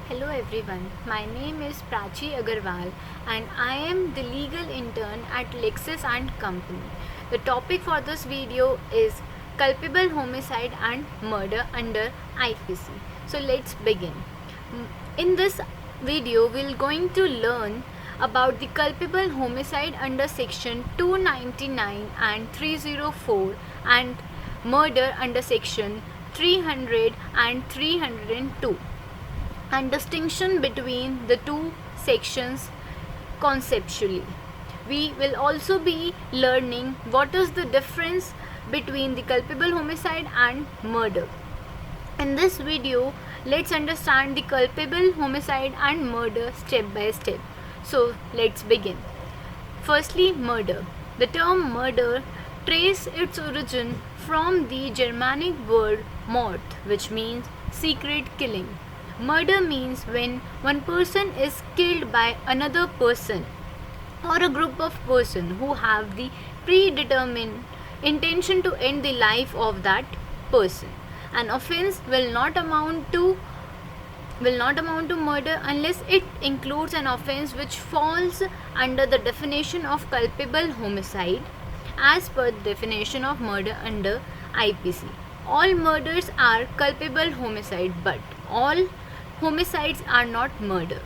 Hello everyone, my name is Prachi Aggarwal and I am the legal intern at LEXIS and Company. The topic for this video is culpable homicide and murder under IPC. So let's begin. In this video, we're going to learn about the culpable homicide under section 299 and 304 and murder under section 300 and 302. And distinction between the two sections conceptually. We will also be learning what is the difference between the culpable homicide and murder. In this video, let's understand the culpable homicide and murder step by step. So let's begin. Firstly, murder. The term murder traces its origin from the Germanic word mord, which means secret killing. Murder means when one person is killed by another person or a group of persons who have the predetermined intention to end the life of that person. An offense will not amount to murder unless it includes an offense which falls under the definition of culpable homicide as per the definition of murder under IPC. All murders are culpable homicide, but all homicides are not murder.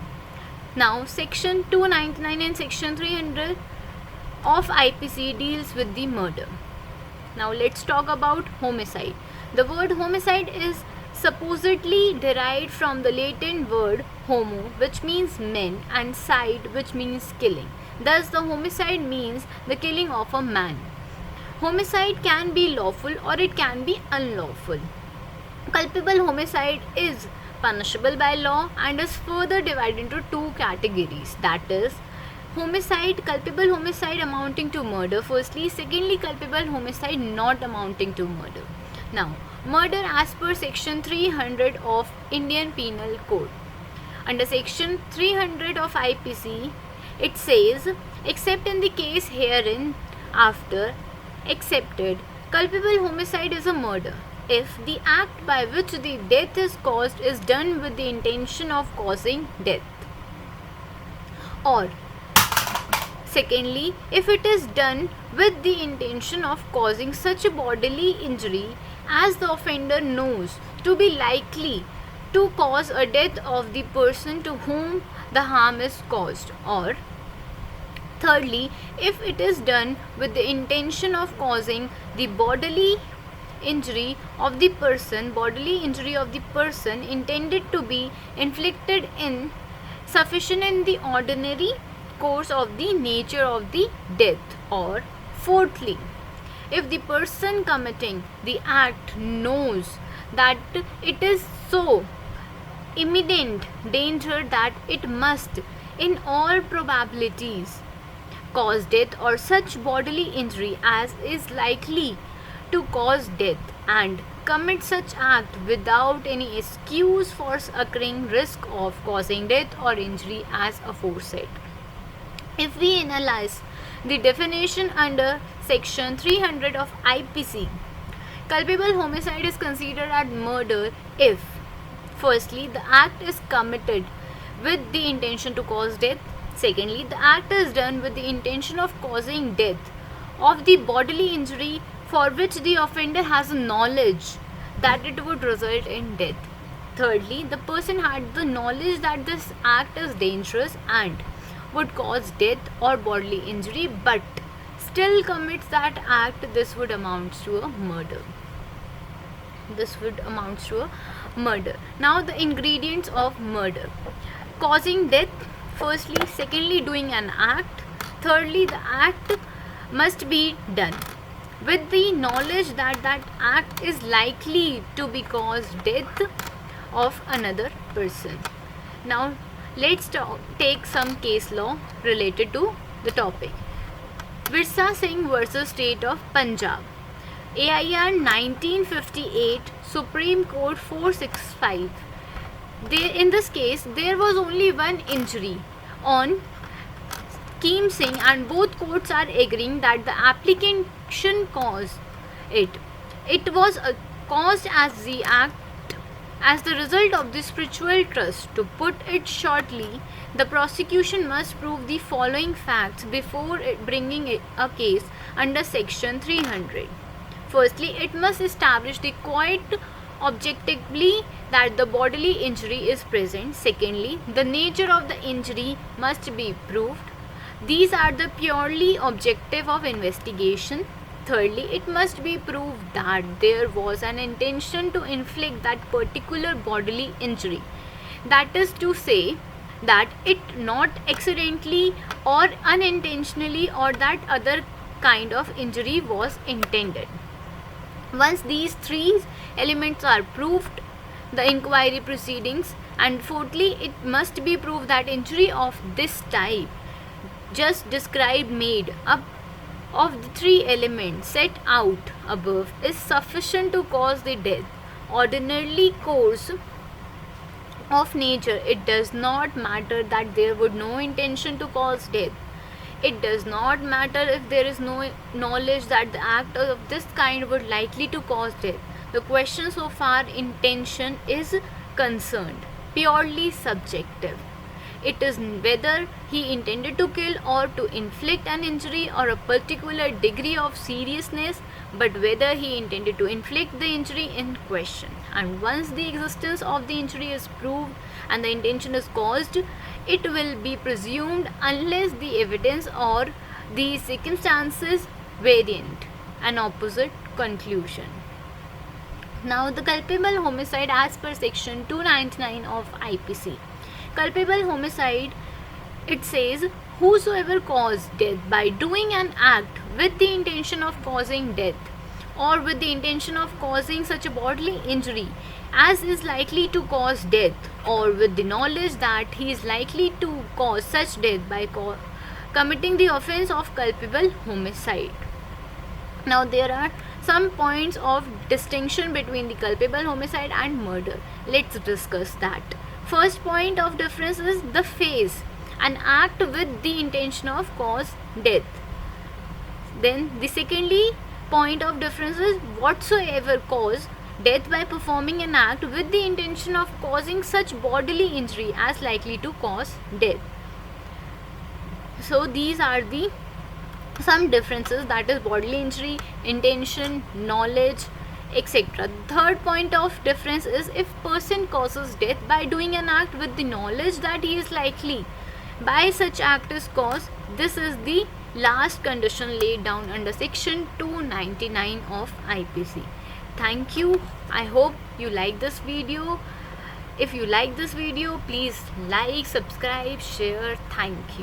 Now, section 299 and section 300 of IPC deals with the murder. Now, let's talk about homicide. The word homicide is supposedly derived from the Latin word homo, which means men, and cide, which means killing. Thus, the homicide means the killing of a man. Homicide can be lawful or it can be unlawful. Culpable homicide is punishable by law and is further divided into two categories, that is homicide, culpable homicide amounting to murder firstly, secondly culpable homicide not amounting to murder. Now, murder as per section 300 of Indian Penal Code. Under section 300 of IPC, it says, except in the case herein after accepted, culpable homicide is a murder if the act by which the death is caused is done with the intention of causing death, or secondly, if it is done with the intention of causing such a bodily injury as the offender knows to be likely to cause a death of the person to whom the harm is caused, or thirdly, if it is done with the intention of causing the bodily injury of the person intended to be inflicted in sufficient in the ordinary course of the nature of the death, or fourthly, if the person committing the act knows that it is so imminent danger that it must in all probabilities cause death or such bodily injury as is likely to cause death, and commit such act without any excuse for occurring risk of causing death or injury as aforesaid. If we analyze the definition under section 300 of IPC, culpable homicide is considered as murder if firstly the act is committed with the intention to cause death, secondly the act is done with the intention of causing death of the bodily injury for which the offender has knowledge that it would result in death. Thirdly, the person had the knowledge that this act is dangerous and would cause death or bodily injury but still commits that act. This would amount to a murder. Now, the ingredients of murder: causing death firstly, secondly doing an act, thirdly the act must be done with the knowledge that that act is likely to be cause death of another person. Now, let's take some case law related to the topic. Virsa Singh versus State of Punjab, AIR 1958, Supreme Court 465. In this case, there was only one injury on Keem Singh, and both courts are agreeing that the application caused it. It was caused as the act As the result of the spiritual trust, to put it shortly, the prosecution must prove the following facts before bringing a case under section 300. Firstly, it must establish the quite objectively that the bodily injury is present. Secondly, the nature of the injury must be proved. These are the purely objective of investigation. Thirdly, it must be proved that there was an intention to inflict that particular bodily injury. That is to say, that it not accidentally or unintentionally or that other kind of injury was intended. Once these three elements are proved, the inquiry proceedings, and fourthly, it must be proved that injury of this type just described made up of the three elements set out above is sufficient to cause the death. Ordinarily course of nature, it does not matter that there would no intention to cause death. It does not matter if there is no knowledge that the act of this kind would likely to cause death. The question so far intention is concerned, purely subjective. It is whether he intended to kill or to inflict an injury or a particular degree of seriousness, but whether he intended to inflict the injury in question. And once the existence of the injury is proved and the intention is caused, it will be presumed unless the evidence or the circumstances variant an opposite conclusion. Now, the culpable homicide as per section 299 of IPC. Culpable homicide, it says, whosoever caused death by doing an act with the intention of causing death or with the intention of causing such a bodily injury as is likely to cause death, or with the knowledge that he is likely to cause such death by committing the offense of culpable homicide. Now, there are some points of distinction between the culpable homicide and murder. Let's discuss that. First point of difference is the phase, an act with the intention of cause death. Then the secondly point of difference is whatsoever cause death by performing an act with the intention of causing such bodily injury as likely to cause death. So these are the some differences, that is bodily injury, intention, knowledge, etc. Third point of difference is if person causes death by doing an act with the knowledge that he is likely by such act is caused, this is the last condition laid down under section 299 of IPC. Thank you. I hope you like this video. If you like this video, please like, subscribe, share. Thank you.